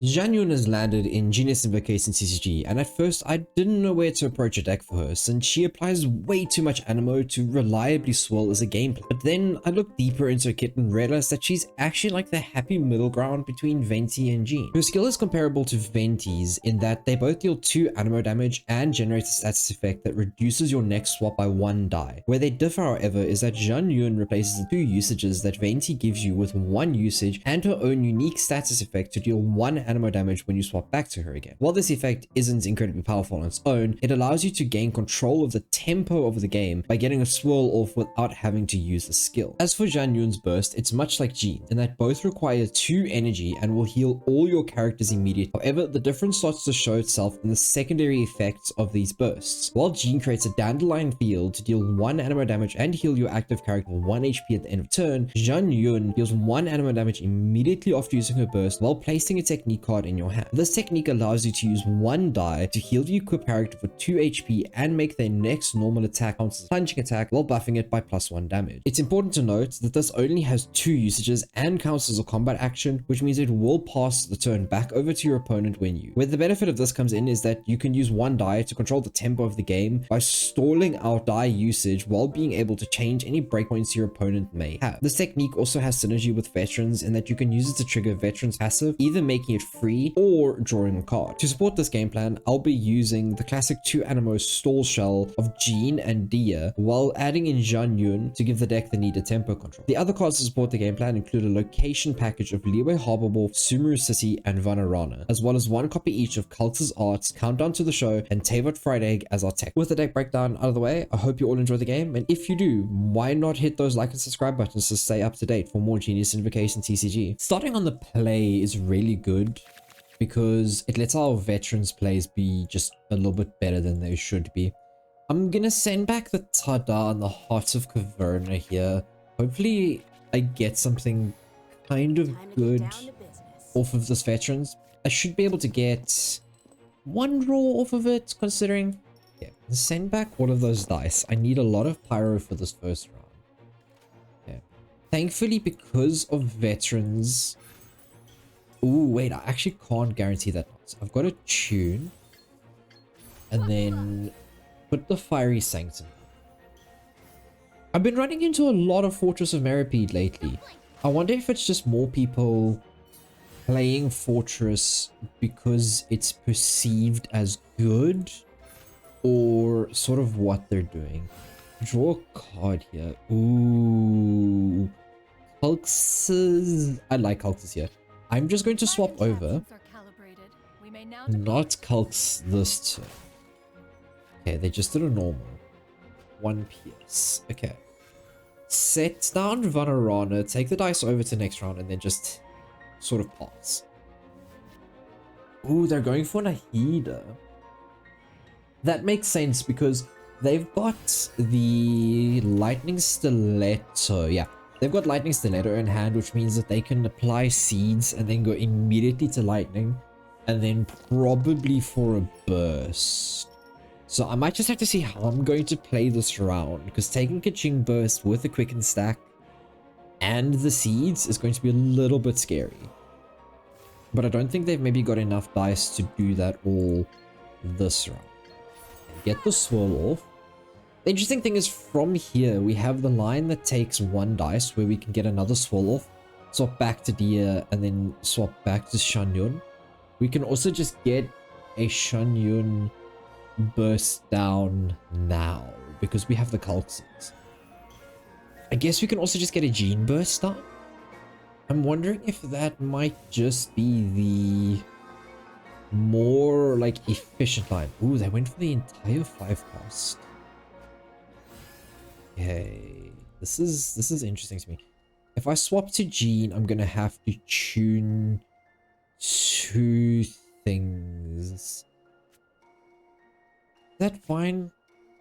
Xianyun has landed in Genius Invocation TCG, and at first I didn't know where to approach a deck for her since she applies way too much Anemo to reliably swirl as a gameplay. But then I looked deeper into her kit and realized that she's actually like the happy middle ground between Venti and Jean. Her skill is comparable to Venti's in that they both deal 2 Anemo damage and generate a status effect that reduces your next swap by 1 die. Where they differ however is that Xianyun replaces the 2 usages that Venti gives you with 1 usage and her own unique status effect to deal 1 Anemo damage when you swap back to her again. While this effect isn't incredibly powerful on its own, it allows you to gain control of the tempo of the game by getting a swirl off without having to use the skill. As for Xianyun's burst, it's much like Jean in that both require 2 energy and will heal all your characters immediately. However, the difference starts to show itself in the secondary effects of these bursts. While Jean creates a dandelion field to deal 1 Anemo damage and heal your active character 1 HP at the end of turn, Xianyun deals 1 Anemo damage immediately after using her burst while placing a technique card in your hand. This technique allows you to use 1 die to heal the equipped character for 2 HP and make their next normal attack count as a plunging attack while buffing it by +1 damage. It's important to note that this only has 2 usages and counts as a combat action, which means it will pass the turn back over to your opponent when you. Where the benefit of this comes in is that you can use 1 die to control the tempo of the game by stalling out die usage while being able to change any breakpoints your opponent may have. This technique also has synergy with veterans in that you can use it to trigger veterans passive, either making it free or drawing a card. To support this game plan, I'll be using the classic 2 Anemo Stall shell of Jean and Dia while adding in Xianyun to give the deck the needed tempo control. The other cards to support the game plan include a location package of Liyue Harbor Wolf, Sumeru City, and Vanarana, as well as 1 copy each of Cult's Arts, Countdown to the Show, and Teyvat Fried Egg as our tech. With the deck breakdown out of the way, I hope you all enjoy the game, and if you do, why not hit those like and subscribe buttons to stay up to date for more Genius Invocation TCG. Starting on the play is really good because it lets our veterans plays be just a little bit better than they should be. I'm gonna send back the Tada and the Heart of Caverna here. Hopefully I get something kind of good off of this veterans. I should be able to get 1 draw off of it considering. Yeah, send back all of those dice. I need a lot of pyro for this first round. Yeah. Thankfully, because of veterans. Ooh, wait, I actually can't guarantee that. I've got to tune and then put the Fiery Sanctum. I've been running into a lot of Fortress of Meripede lately. I wonder if it's just more people playing Fortress because it's perceived as good or sort of what they're doing. Draw a card here. Ooh. Culxes. I like Culxes here. I'm just going to swap over. Not Culx this turn. Okay, they just did a normal. 1 PS. Okay. Set down Vanarana, take the dice over to next round, and then just sort of pass. Ooh, they're going for Nahida. That makes sense because they've got the Lightning Stiletto. Yeah. They've got Lightning Stiletto in hand, which means that they can apply seeds and then go immediately to lightning and then probably for a burst. So I might just have to see how I'm going to play this round because taking Kaching Burst with a Quicken Stack and the seeds is going to be a little bit scary. But I don't think they've maybe got enough dice to do that all this round. Get the swirl off. The interesting thing is from here, we have the line that takes 1 dice where we can get another swirl off, swap back to Dia, and then swap back to Xianyun. We can also just get a Xianyun burst down now because we have the Culxes. I guess we can also just get a Jean burst down. I'm wondering if that might just be the more like efficient line. Ooh, they went for the entire 5 cost. Okay, this is interesting to me. If I swap to Jean, I'm gonna have to tune 2 things. Is that fine?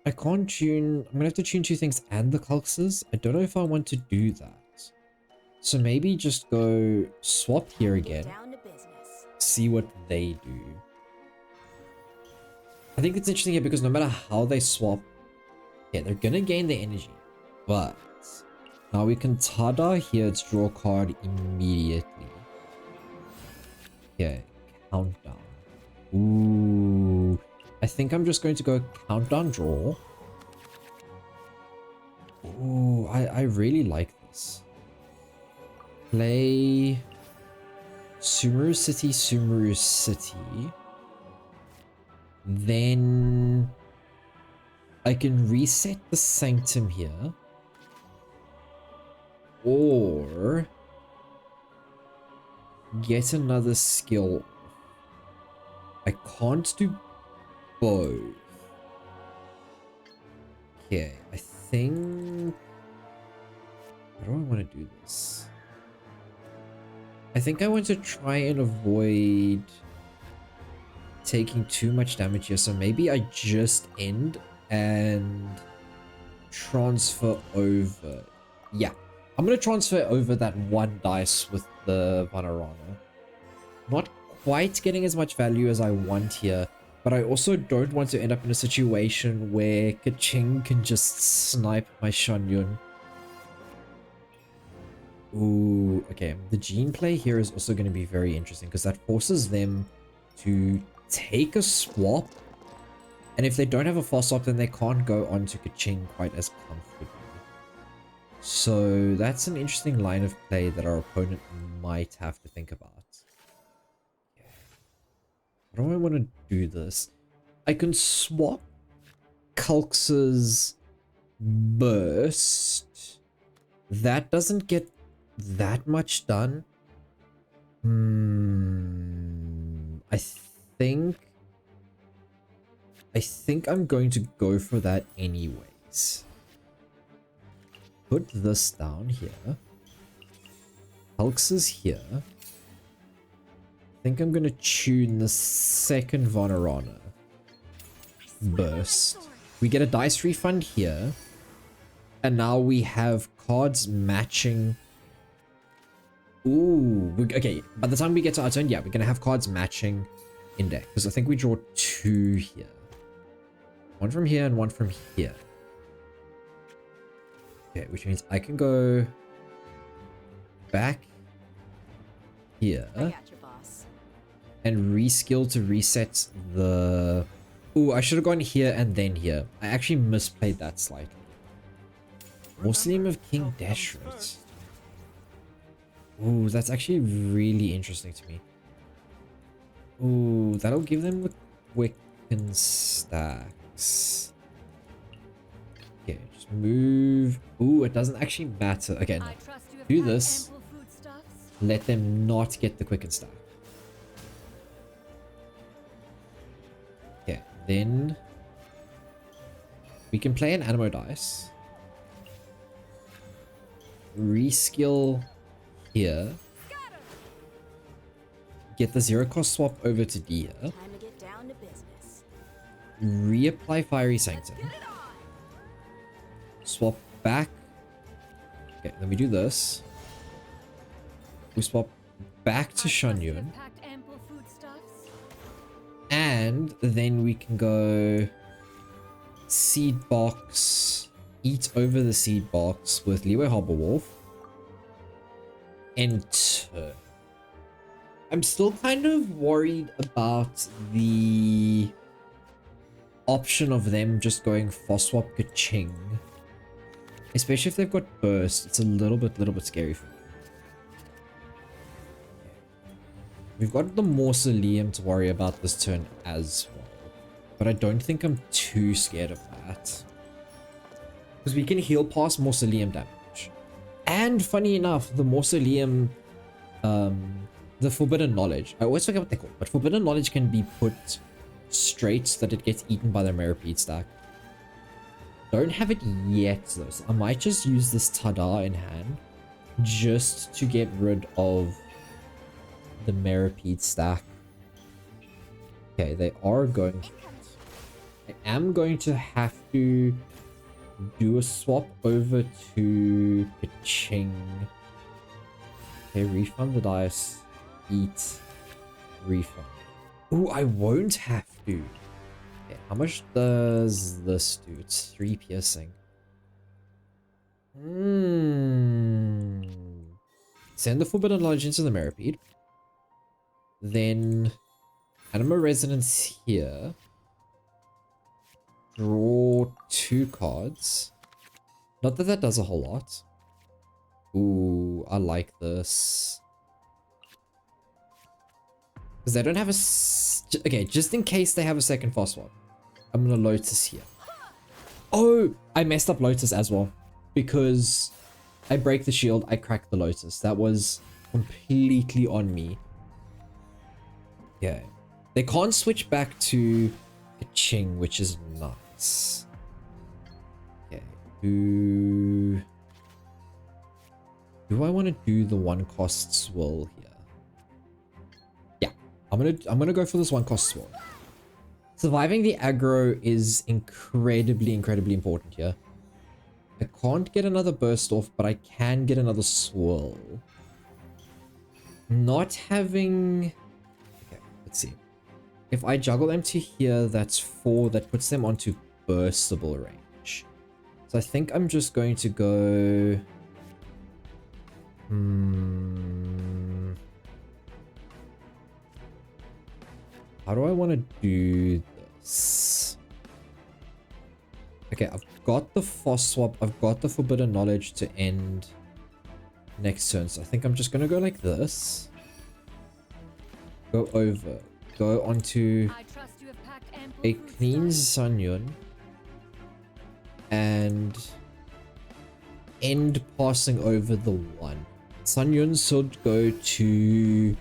I can't tune. I'm gonna have to tune 2 things and the Culxes. I don't know if I want to do that. So maybe just go swap here again. See what they do. I think it's interesting here because no matter how they swap, yeah, they're gonna gain the energy. But now we can Tada here to draw a card immediately. Okay, countdown. Ooh. I think I'm just going to go countdown draw. Ooh, I really like this. Play Sumeru City, Sumeru City. Then I can reset the Sanctum here. Or get another skill. I can't do both. Okay, I think... How do I want to do this? I think I want to try and avoid taking too much damage here, so maybe I just end and transfer over. Yeah, I'm going to transfer over that one dice with the Vanarana. Not quite getting as much value as I want here, but I also don't want to end up in a situation where Kaching can just snipe my Xianyun. Ooh, okay. The gene play here is also going to be very interesting because that forces them to take a swap. And if they don't have a fast swap, then they can't go on to Kaching quite as comfortably. So that's an interesting line of play that our opponent might have to think about. How do I want to do this? I can swap Kulx's burst. That doesn't get that much done. I think I'm going to go for that anyways. Put this down here. Kulx's here. I think I'm going to tune the second Vanarana burst. We get a dice refund here. And now we have cards matching. Ooh, okay. By the time we get to our turn, yeah, we're going to have cards matching in deck. Because I think we draw 2 here. One from here and one from here. Okay, which means I can go back here. I got your boss. And reskill to reset the... Ooh, I should have gone here and then here. I actually misplayed that slightly. Mausoleum of King Deshret. Ooh, that's actually really interesting to me. Ooh, that'll give them the quicken stacks. Okay, just move. Ooh, it doesn't actually matter. Okay, no. Do this. Let them not get the quicken stack. Okay, then we can play an Anemo dice. Reskill here. Get the 0-cost swap over to D here. Reapply Fiery Sanctum. Swap back. Okay, then we do this. We swap back to Xianyun. And then we can go Seed Box. Eat over the Seed Box with Leeway Harborwolf. Enter. I'm still kind of worried about the option of them just going Fast Swap Kaching. Especially if they've got Burst. It's a little bit scary for me. We've got the Mausoleum to worry about this turn as well. But I don't think I'm too scared of that. Because we can heal past Mausoleum damage. And funny enough, the Mausoleum... the Forbidden Knowledge. I always forget what they're called. But Forbidden Knowledge can be put straight so that it gets eaten by the Meripede stack. Don't have it yet though. So I might just use this Tada in hand. Just to get rid of the Meripede stack. Okay, they are going... I am going to have to do a swap over to Kaching. Okay, refund the dice. Eat. Refund. Ooh, I won't have to. Okay, how much does this do? It's 3 piercing. Send the Forbidden Knowledge into the Meripede. Then Anemo Resonance here. Draw 2 cards. Not that that does a whole lot. Ooh, I like this. Because they don't have a... Okay, just in case they have a second fast swap. I'm gonna Lotus here. Oh, I messed up Lotus as well. Because I break the shield, I crack the Lotus. That was completely on me. Yeah. They can't switch back to a Ching, which is nuts. Okay. Do I want to do the 1-cost swirl here? Yeah. I'm gonna go for this 1-cost swirl. Surviving the aggro is incredibly important here. I can't get another burst off, but I can get another swirl. Not having... Okay, let's see. If I juggle them to here, that's 4. That puts them onto burstable range. So I think I'm just going to go... How do I want to do this? Okay, I've got the Foss Swap. I've got the Forbidden Knowledge to end next turn. So I think I'm just going to go like this. Go over. Go onto a clean Xianyun. And end passing over the 1. Xianyun should go to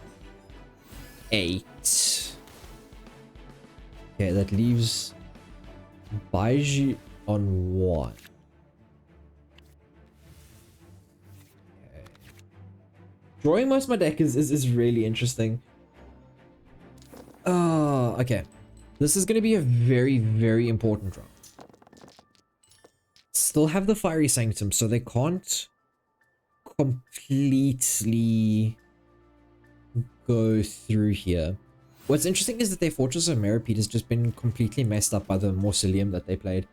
8. Okay, that leaves Baiji on 1. Okay. Drawing most of my deck is really interesting. Okay. This is going to be a very important draw. Still have the Fiery Sanctum, so they can't completely go through here. What's interesting is that their Fortress of Meropide has just been completely messed up by the Mausoleum that they played.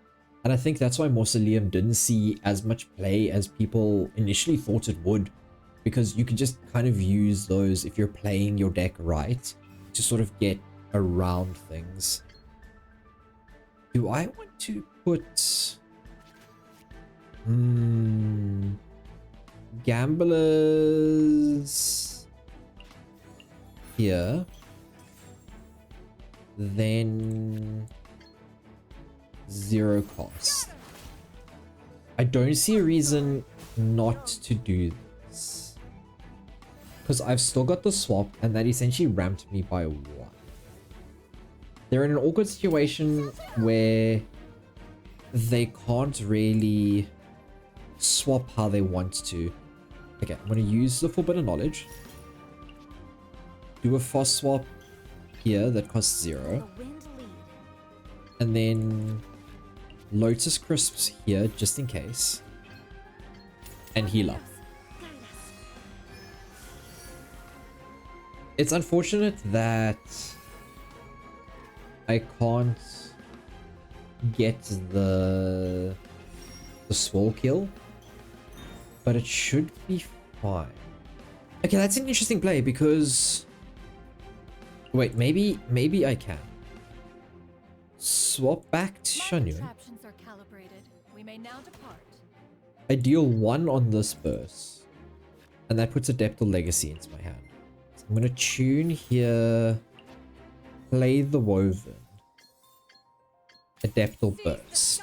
And I think that's why Mausoleum didn't see as much play as people initially thought it would. Because you can just kind of use those if you're playing your deck right to sort of get around things. Do I want to put... Gamblers here, then 0 cost. I don't see a reason not to do this because I've still got the swap and that essentially ramped me by 1. They're in an awkward situation where they can't really swap how they want to. Okay, I'm going to use the Forbidden Knowledge. Do a Foss Swap here that costs 0. And then Lotus Crisps here just in case. And heal up. It's unfortunate that I can't get the swole kill, but it should be fine. Okay, that's an interesting play because wait, maybe I can swap back to Xianyun. I deal 1 on this burst and that puts a Depthal Legacy into my hand. So I'm gonna tune here, play the Woven, a Depthal Burst.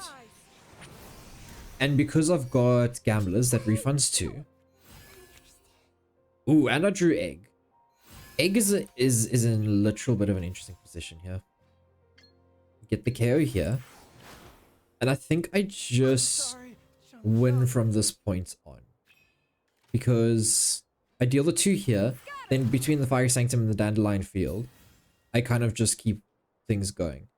And because I've got Gamblers, that refunds 2. Ooh, and I drew Egg. Egg is in a literal bit of an interesting position here. Get the KO here. And I think I just win from this point on. Because I deal the 2 here. Then between the Fiery Sanctum and the Dandelion Field, I kind of just keep things going.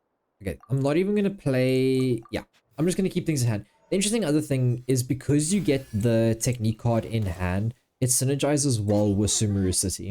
Okay, I'm not even going to play... Yeah, I'm just going to keep things in hand. The interesting other thing is because you get the Technique card in hand, it synergizes well with Sumeru City.